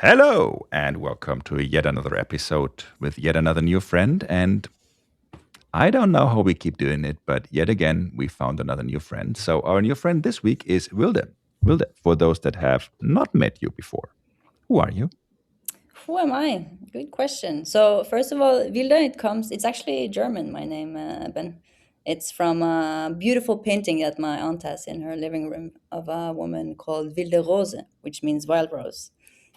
Hello, and welcome to yet another episode with yet another new friend. And I don't know how we keep doing it, but yet again, we found another new friend. So, our new friend this week is Wilde. Wilde, for those that have not met you before, who are you? Who am I? Good question. So first of all, Wilde, it's actually German, my name, Ben. It's from a beautiful painting that my aunt has in her living room of a woman called Wilde Rose, which means wild rose.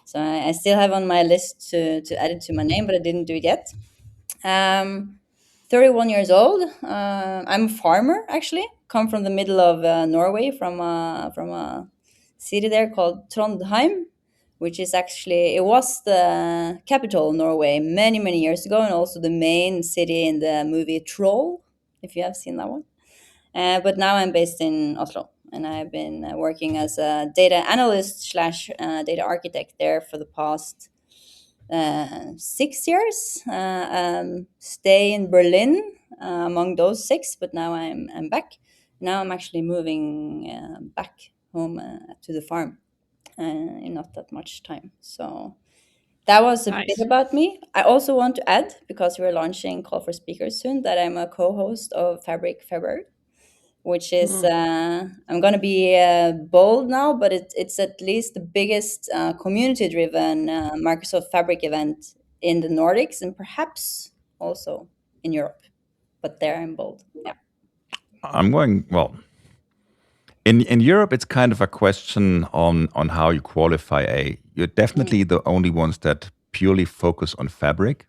So I still have on my list to add it to my name, but I didn't do it yet. Um, 31 years old. I'm a farmer, actually. Come from the middle of Norway, from a city there called Trondheim, which is actually it was the capital of Norway many years ago, and also the main city in the movie Troll, if you have seen that one. But now I'm based in Oslo, and I've been working as a data analyst slash data architect there for the past 6 years. Stay in Berlin among those six, but now I'm back. Now I'm actually moving back home to the farm in not that much time. So that was a bit Nice. about me. I also want to add, because we're launching Call for Speakers soon, that I'm a co-host of Fabric February, which is Mm. I'm going to be bold now, but it's at least the biggest community-driven Microsoft Fabric event in the Nordics and perhaps also in Europe. But there I'm bold. Yeah. I'm going, well, in Europe, it's kind of a question on how you qualify a. You're Mm. definitely the only ones that purely focus on fabric.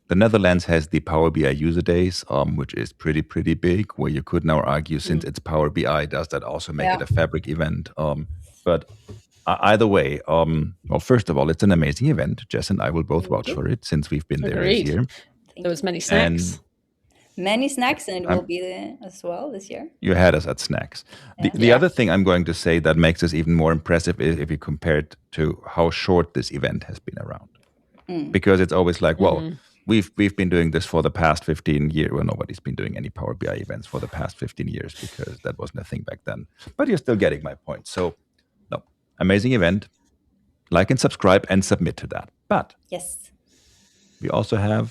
The Netherlands has the Power BI user days, which is pretty big. Where you could now argue, since Mm. it's Power BI, does that also make Yeah. it a Fabric event? But either way, well, first of all, it's an amazing event. Jess and I will both Thank vouch you. for it since we've been there this Agreed. year. There Thank was you. many And snacks. Many snacks, and it will I'm, be there as well this year. you had us at snacks. The Yeah. the Yeah. other thing I'm going to say that makes this even more impressive is if you compare it to how short this event has been around. Mm. Because it's always like, well, Hmm. we've been doing this for the past 15 years. Well, nobody's been doing any Power BI events for the past 15 years because that wasn't a thing back then. But you're still getting my point. So, no, amazing event. Like and subscribe and submit to that. But Yes. we also have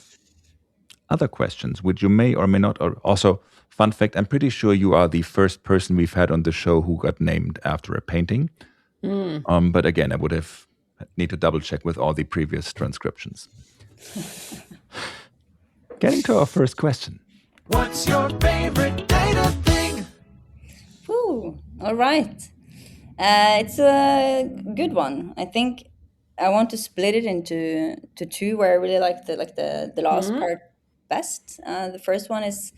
other questions, which you may or may not. Or also, fun fact: I'm pretty sure you are the first person we've had on the show who got named after a painting. Mm. But again, I would have need to double check with all the previous transcriptions. Getting to our first question. What's your favorite data thing? Whew. All right. It's a good one. I think I want to split it into two where I really like the last Mm. part best. The first one is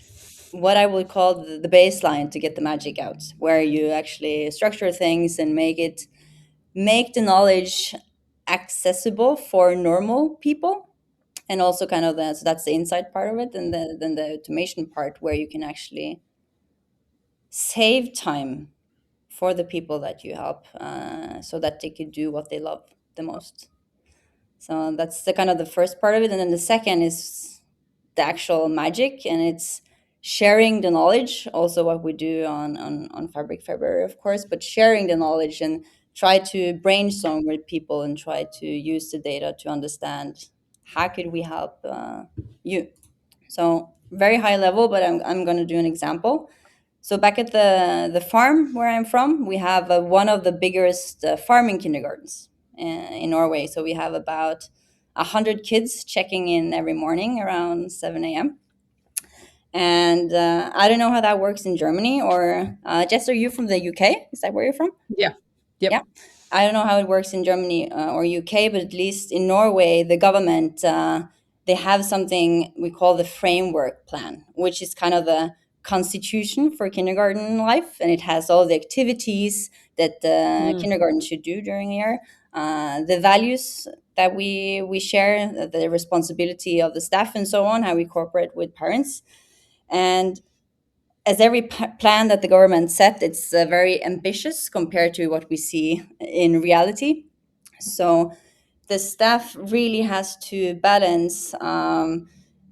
what I would call the baseline to get the magic out, where you actually structure things and make the knowledge accessible for normal people, and also kind of so that's the inside part of it, and then the automation part where you can actually save time for the people that you help, so that they could do what they love the most. So that's the kind of the first part of it, and then the second is the actual magic, and it's sharing the knowledge. Also, what we do on Fabric February, of course, but sharing the knowledge and try to brainstorm with people and try to use the data to understand how could we help you. So very high level, but I'm going to do an example. So back at the farm where I'm from, we have one of the biggest farming kindergartens in Norway. So we have about 100 kids checking in every morning around 7 a.m. And I don't know how that works in Germany, or Jess, are you from the UK? Is that where you're from? Yeah. Yeah. Yep. I don't know how it works in Germany or UK, but at least in Norway, the government they have something we call the framework plan, which is kind of the constitution for kindergarten life, and it has all the activities that the Mm. kindergarten should do during a year, the values that we share, the responsibility of the staff, and so on, how we cooperate with parents, and as every plan that the government set, it's very ambitious compared to what we see in reality. So the staff really has to balance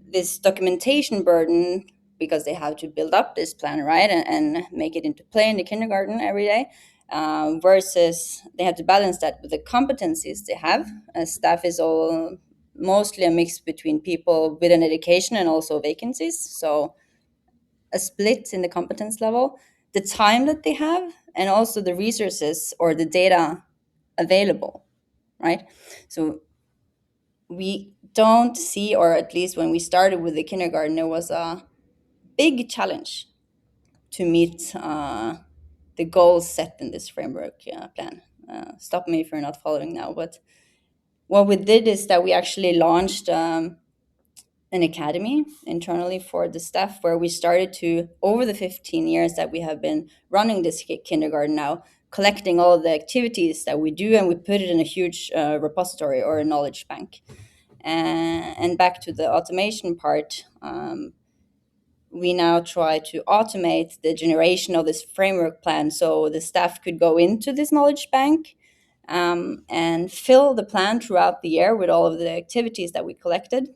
this documentation burden, because they have to build up this plan, right, and make it into play in the kindergarten every day, versus they have to balance that with the competencies they have. Staff is all mostly a mix between people with an education and also vacancies. So a split in the competence level, the time that they have, and also the resources or the data available, right? So we don't see, or at least when we started with the kindergarten, there was a big challenge to meet the goals set in this framework plan. Stop me if you're not following now, but what we did is that we actually launched an academy internally for the staff where we started to, over the 15 years that we have been running this kindergarten now, collecting all of the activities that we do, and we put it in a huge repository or a knowledge bank. And back to the automation part, we now try to automate the generation of this framework plan so the staff could go into this knowledge bank and fill the plan throughout the year with all of the activities that we collected,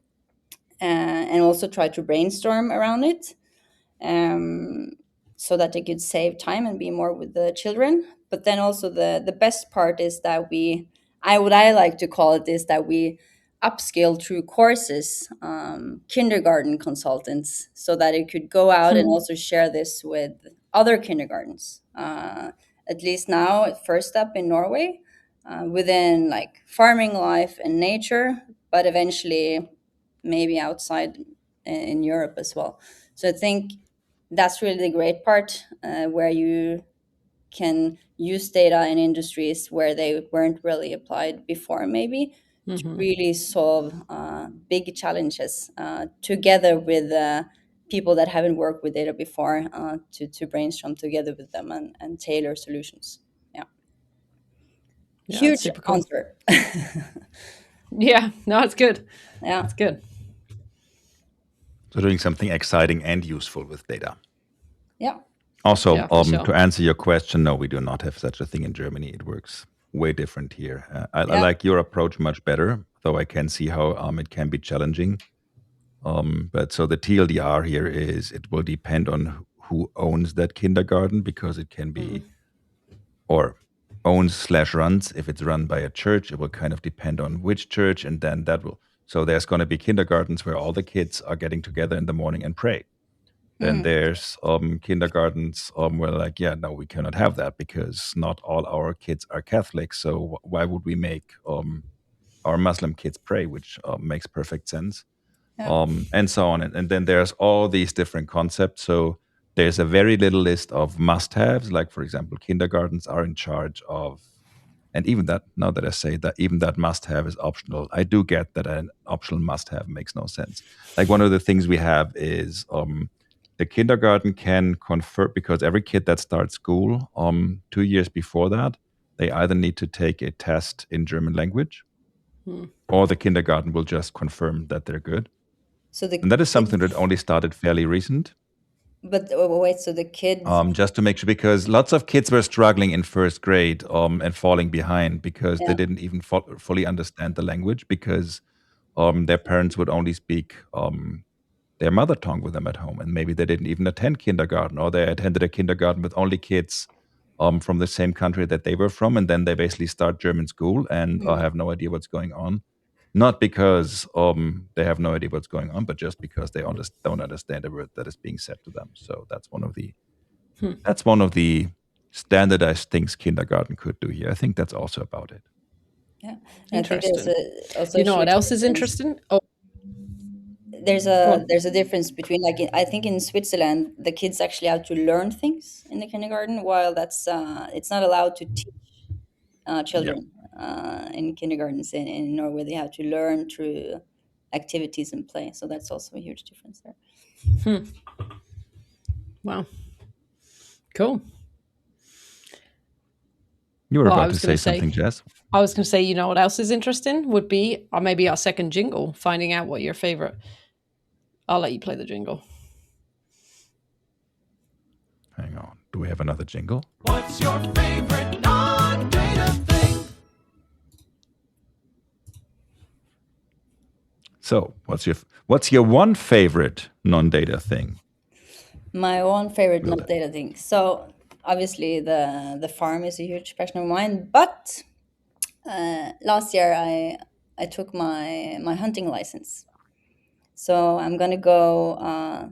and also try to brainstorm around it, so that they could save time and be more with the children. But then also the best part is that what I like to call it is that we upskill through courses, kindergarten consultants, so that it could go out and also share this with other kindergartens. At least now, first up in Norway, within like farming life and nature, but eventually maybe outside in Europe as well. So I think that's really the great part, where you can use data in industries where they weren't really applied before, maybe to really solve big challenges together with people that haven't worked with data before, to brainstorm together with them and tailor solutions. Yeah. Yeah, Huge super cool. answer. Yeah, no, it's good. Yeah. It's good. So doing something exciting and useful with data. Yeah. Also, Yeah, for sure. to answer your question, no, we do not have such a thing in Germany. It works way different here. I like your approach much better, though I can see how it can be challenging. But so the TLDR here is it will depend on who owns that kindergarten, because it can be, or owns/runs. If it's run by a church, it will kind of depend on which church, and then that will. So there's going to be kindergartens where all the kids are getting together in the morning and pray. Then there's kindergartens where like, yeah, no, we cannot have that because not all our kids are Catholic. So why would we make our Muslim kids pray, which makes perfect sense. And so on. And then there's all these different concepts. So there's a very little list of must-haves. Like, for example, kindergartens are in charge of, and even that, now that I say that, even that must-have is optional. I do get that an optional must-have makes no sense. Like one of the things we have is the kindergarten can confer, because every kid that starts school 2 years before that, they either need to take a test in German language, or the kindergarten will just confirm that they're good. So And that is something that only started fairly recent. But wait, so the kids. Just to make sure, because lots of kids were struggling in first grade and falling behind because they didn't even fully understand the language, because their parents would only speak their mother tongue with them at home, and maybe they didn't even attend kindergarten, or they attended a kindergarten with only kids from the same country that they were from, and then they basically start German school and have no idea what's going on. Not because they have no idea what's going on, but just because they don't understand the word that is being said to them. So that's one of the standardized things kindergarten could do here. I think that's also about it. Yeah, Interesting. Also You know what huge else is difference. interesting? Oh, There's a difference between, like, I think in Switzerland the kids actually have to learn things in the kindergarten, while that's it's not allowed to teach children in kindergartens. In Norway, they have to learn through activities and play. So that's also a huge difference there. wow. Cool. You were Well, I about to was say gonna say- something, Jess. I was going to say, you know what else is interesting would be, or maybe our second jingle, finding out what your favorite. I'll let you play the jingle. Hang on. Do we have another jingle? What's your favorite non-data thing? So, what's your one favorite non-data thing? My one favorite Wilde. not data thing. So obviously the farm is a huge passion of mine. But last year I took my hunting license, so I'm gonna go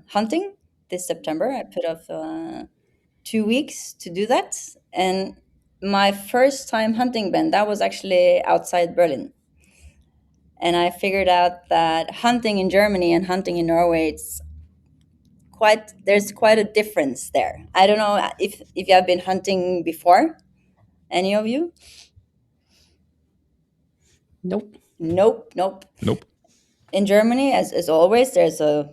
hunting this September. I put off 2 weeks to do that, and my first time hunting, Ben, that was actually outside Berlin. And I figured out that hunting in Germany and hunting in Norway, there's quite a difference there. I don't know if you have been hunting before, any of you? Nope. Nope. Nope. In Germany, as always, there's a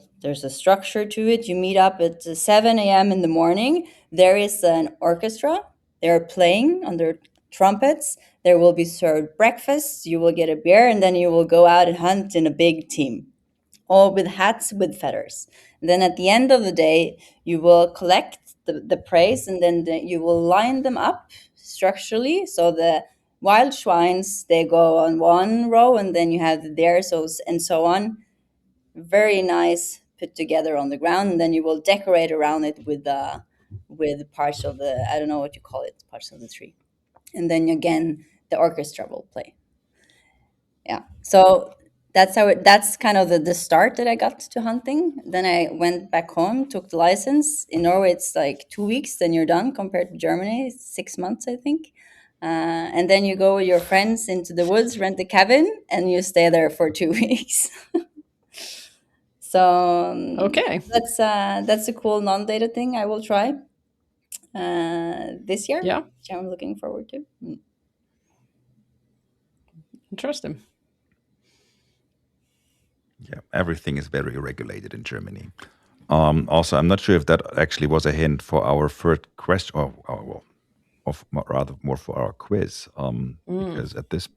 structure to it. You meet up at 7 a.m. in the morning. There is an orchestra. They're playing on their trumpets. There will be served breakfast. You will get a beer, and then you will go out and hunt in a big team, all with hats with feathers. And then at the end of the day, you will collect the praise, and then you will line them up structurally. So the wild swines, they go on one row, and then you have the deer, and so on. Very nice, put together on the ground, and then you will decorate around it with parts of the, I don't know what you call it, parts of the tree. And then again, the orchestra will play. Yeah. So that's kind of the start that I got to hunting. Then I went back home, took the license. In Norway it's like 2 weeks, then you're done, compared to Germany, it's 6 months, I think. And then you go with your friends into the woods, rent a cabin, and you stay there for 2 weeks. So Okay. that's a cool non-data thing I will try this year, Yeah. which I'm looking forward to. Interesting. Yeah, everything is very regulated in Germany. Also, I'm not sure if that actually was a hint for our first question, rather more for our quiz. Because at this,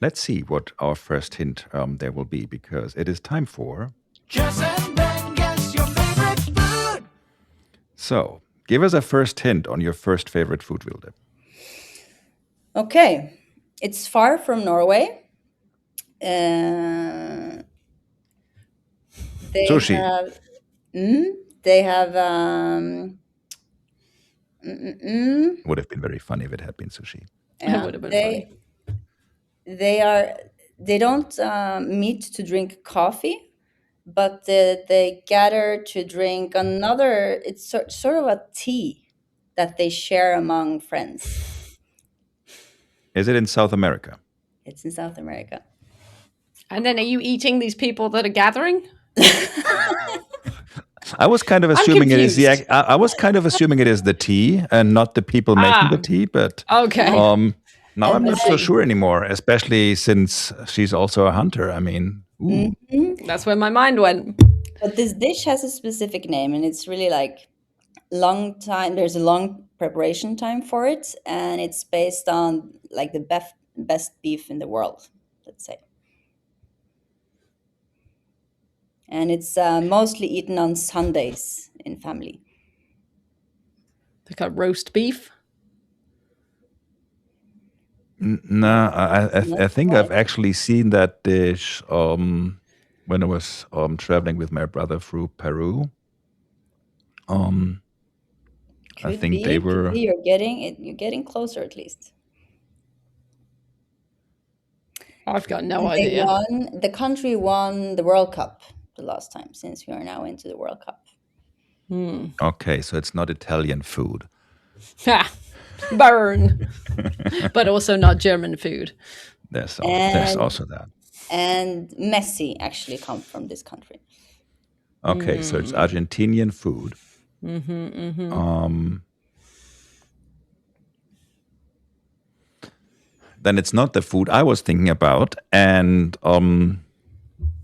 let's see what our first hint there will be, because it is time for. Jess and Ben, guess your favorite food. So, give us a first hint on your first favorite food, Wilde. Okay, it's far from Norway. They Sushi. have. They have. Would have been very funny if it had been sushi. That would have been funny. They don't meet to drink coffee, but they gather to drink another. It's sort of a tea that they share among friends. Is it in South America? It's in South America. And then are you eating these people that are gathering? I was kind of assuming it is confused. I was kind of assuming it is the tea and not the people making the tea, but Okay. now I'm not so sure anymore, especially since she's also a hunter. I mean, ooh. That's where my mind went. But this dish has a specific name, and it's really like long time. There's a long preparation time for it, and it's based on like the best beef in the world, let's say. And it's mostly eaten on Sundays in family. They got roast beef. No, I think I've actually seen that dish when I was traveling with my brother through Peru. I think they were. You're getting closer at least. I've got no And idea. the country won the World Cup the last time, since we are now into the World Cup. Okay, so it's not Italian food. Ha! Burn. But also not German food. There's And- also that. And Messi actually comes from this country. Okay, so it's Argentinian food. Then it's not the food I was thinking about, and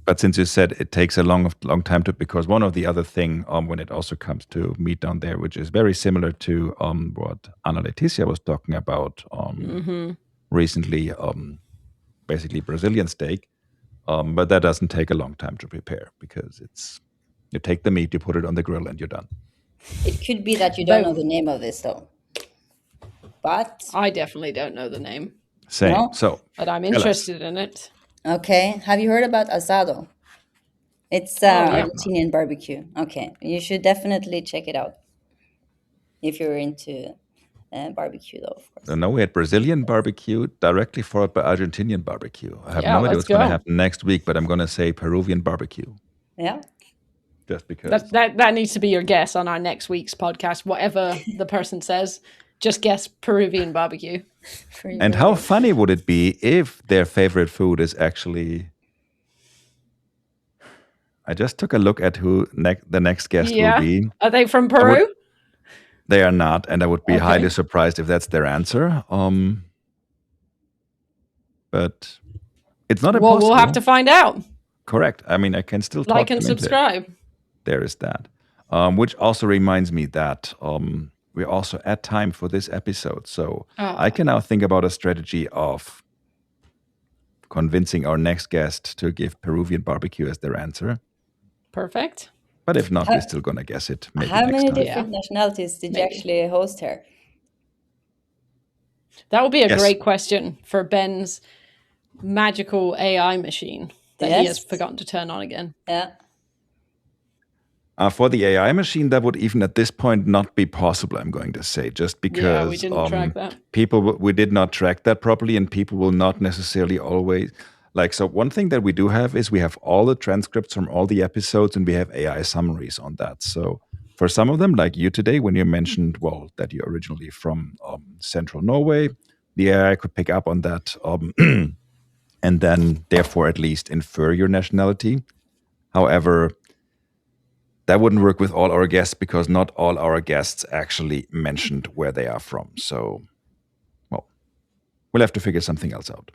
but since you said it takes a long time to, because one of the other thing when it also comes to meat down there, which is very similar to what Anna Leticia was talking about recently, basically Brazilian steak, but that doesn't take a long time to prepare, because you take the meat, you put it on the grill, and you're done. It could be that you don't know the name of this though. But I definitely don't know the name, Same. No. So but I'm Tell us. interested in it. okay, have you heard about asado? It's yeah. Argentinian barbecue. Okay, you should definitely check it out. if you're into barbecue, though, of course. So now we had Brazilian barbecue directly followed by Argentinian barbecue. I have Yeah, no idea let's what's going to go. happen next week, but I'm going to say Peruvian barbecue Yeah. just because. That needs to be your guess on our next week's podcast. Whatever the person says, just guess Peruvian barbecue. And how funny would it be if their favorite food is actually... I just took a look at who the next guest will be. Are they from Peru? They are not, and I would be Okay. highly surprised if that's their answer. But it's not Well, impossible. we'll have to find out. Correct. I mean, I can still talk Like and them into it. subscribe. There is that. Which also reminds me that we're also at time for this episode. So I can now think about a strategy of convincing our next guest to give Peruvian barbecue as their answer. Perfect. But if not, we're still going to guess it. Maybe How next many time. different nationalities did you Maybe. actually host here? That would be a Yes. great question for Ben's magical AI machine that he has Yes. forgotten to turn on again. Yeah. For the AI machine, that would even at this point not be possible, I'm going to say, just because we didn't track that. we did not track that properly, and people will not necessarily always... So one thing that we do have is we have all the transcripts from all the episodes, and we have AI summaries on that. So for some of them, like you today, when you mentioned, that you're originally from central Norway, the AI could pick up on that and then therefore at least infer your nationality. However, that wouldn't work with all our guests because not all our guests actually mentioned where they are from. So, we'll have to figure something else out.